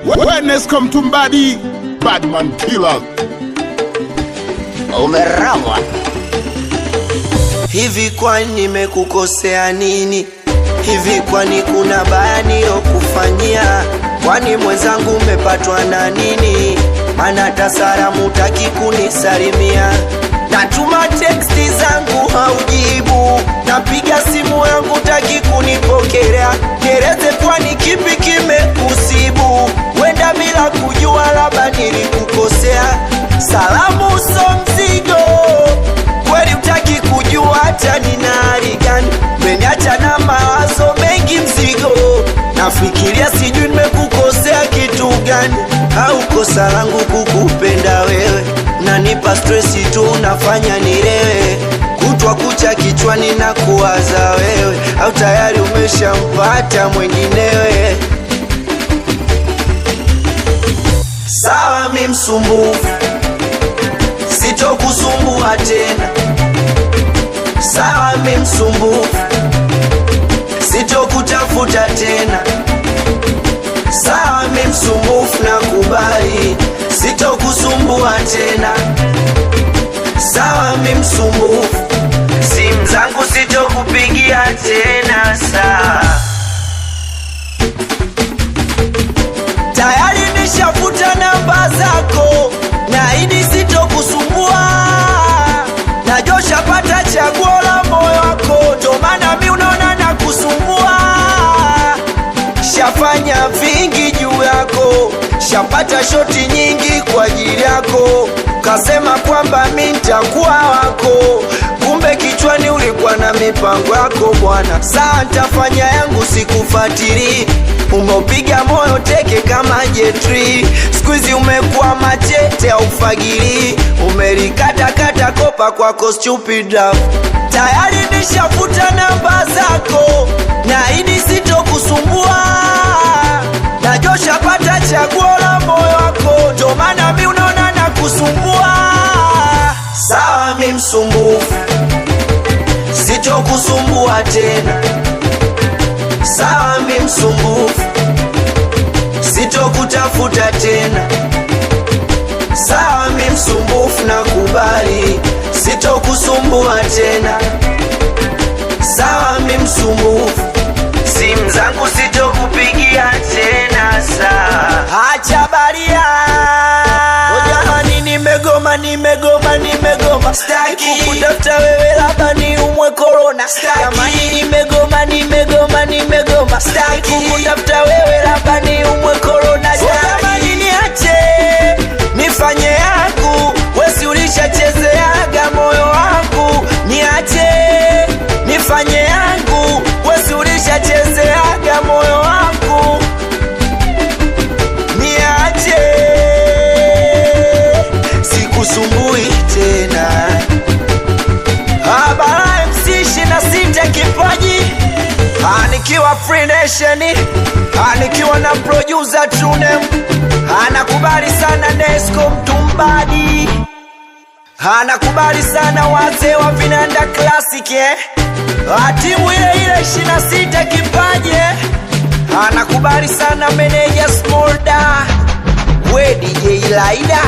Wellness come to body, Badman killer. Umeramwa. Hivi kwani nimekukosea nini? Hivi kwani kuna baya nilokufanyia? Kwani mwenzangu umepatwa na nini? Maana tasalamu hutaki kunisalimia. Natuma teksti zangu haujibu, napiga simu yangu hutaki kunipokelea. Nieleze kwani kipi kimekusibu? Wenda bila kujua labda nilikukosea. Salamu so mzigo, kweli hutaki kujua hata nina hali gani. Umeniacha na mawazo mengi mzigo, nafikiria sijui nimekukosea kitu gani. Au kosa langu kukupenda wewe? Unanipa stressi tu, unafanya nilewe. Kutwa kucha kichwani na kuwaza wewe. Au tayari umeshampata mwenginewe? Sawa mi msumbufu, sitokusumbua tena. Sawa mi msumbufu, sitokutafuta tena. Sawa mi msumbufu, nakubali, sitokusumbua tena. Sawa mi msumbufu, simu zangu sitokupigia tena. Sawa, tayari nishafuta namba zako, naahidi sitokusumbua. Najua ushapata chaguo la moyo wako, ndo maana mi unaona nakusumbua. Shafanya vingi juu yako, shapata shoti nyingi kwa ajili yako. Kasema kwamba mi nitakuwa wako, kumbe kichwani ulikuwa na mipango yako bwana. Saa nitafanya yangu sikufuatili, umeupiga moyo teke kama jetri. Squeezy umekuwa machete au fagili, umelikata kata kopa kwako stupid love. Tayari nishafuta namba zako, naahidi sitokusumbua. Najua ushapata chaguo la moyo wako, ndo maana mi unaona nakusumbua. Sawa mi msumbufu, sitokusumbua tena. Sawa mi msumbufu, sitokutafuta tena. Sawa mi msumbufu, nakubali, sitokusumbua tena. Sawa mi msumbufu, simu zangu sitokupigia tena. Sawa, acha baria. Jamani nimegoma, staki kukutafuta wewe, labda ni umwe corona. Jamani nimegoma, staki kukutafuta wewe, labda ni umwe corona. Jamani niache nifanye yangu, wesi ulishachezeaga moyo wangu. Niache nifanye yangu, wesi ulishachezeaga moyo wangu. Niache, sikusumbui tena. Habara MC 26 kipaji, nikiwa Free Nation, nikiwa na producer Tunem. Anakubali sana Nesco Mtumbadi, anakubali sana wazee wa Vinanda Classic, timu ile 26 kipaji. Anakubali sana meneja Smolda, we DJ Laida.